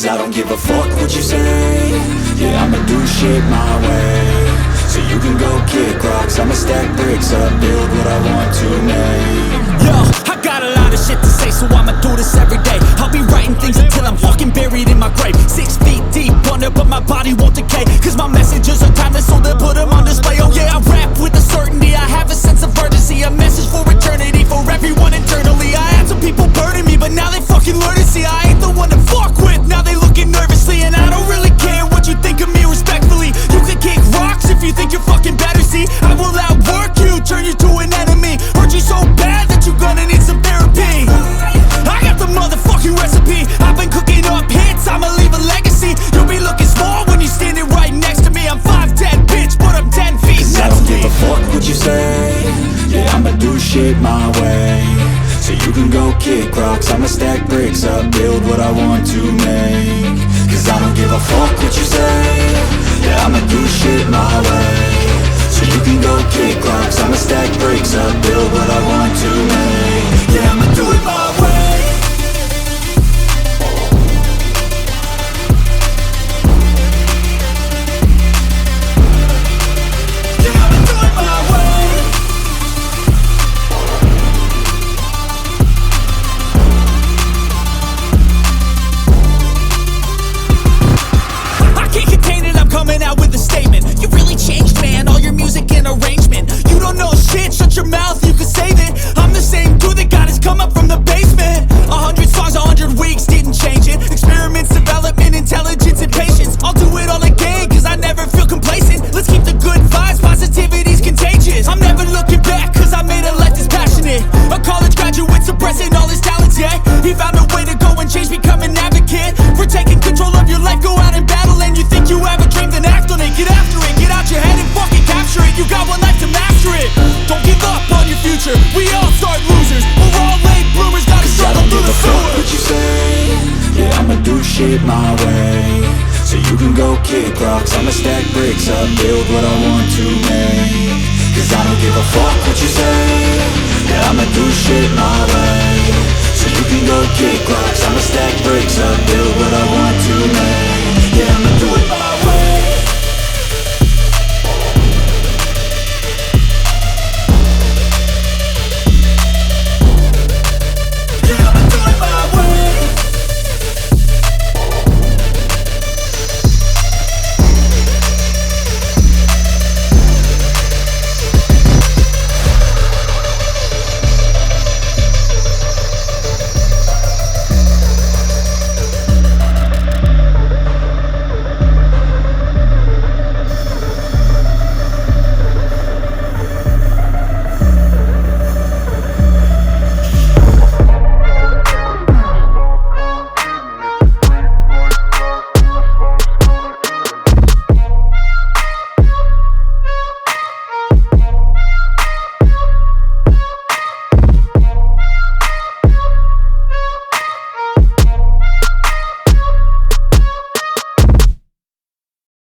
Cause I don't give a fuck what you say. Yeah, I'ma do shit my way. So you can go kick rocks, I'ma stack bricks up, build what I want to make. Yo, I got a lot of shit to say, so I'ma do this every day. I'll be writing things until I'm fucking buried in my grave. 6 feet deep under, but my body won't decay. Cause my messages are timeless, so they'll put them on display. Oh yeah, I rap with a certainty, I have a sense of urgency. A message for eternity, for everyone internally. I had some people burning me, but now they fucking learn to see I ain't the one to fuck with, now they looking nervously. And I don't really care what you think of me, respectfully. You can kick rocks if you think you're fucking better, see. I will outwork you, turn you to an enemy. Hurt you so bad that you're gonna need some therapy. I got the motherfucking recipe, I've been cooking up hits, I'ma leave a legacy. You'll be looking small when you're standing right next to me. I'm 5'10", bitch, but I'm 10 feet next to me. I don't give a fuck what you say. Yeah, I'ma do shit my way. So you can go kick rocks, I'ma stack bricks up, build what I want to make. Cause I don't give a fuck what you say. Yeah, I'ma do shit my way. So you can go kick rocks, I'ma stack bricks up, build what I want to make. Yeah, I'ma do it my way. Coming out with a statement. You really changed, man, all your music and arrangement. You don't know shit, shut your mouth, you can save it. I'm the same dude that got his come up from the basement. 100 songs, 100 weeks, didn't change it. Experiments, development, intelligence, and patience. I'll do it all again, cause I never feel complacent. Let's keep the good vibes, positivity's contagious. I'm never looking back, cause I made a life that's passionate. A college graduate suppressing all his talents, yeah. He found a way to go and change, become an advocate. For taking control of your life, go out and battle. And you think you have a dream, then act on it. Get after it, get out your head and fucking capture it. You got one life to master it. Don't give up on your future, we all start losers. We're all late bloomers, gotta struggle through the sewer. What you say? Yeah, I'ma do shit my way. So you can go kick rocks, I'ma stack bricks up, build what I want to make. Cause I don't give a fuck what you say. Yeah, I'ma do shit my way. So you can go kick rocks, I'ma stack bricks up, build what I want to make.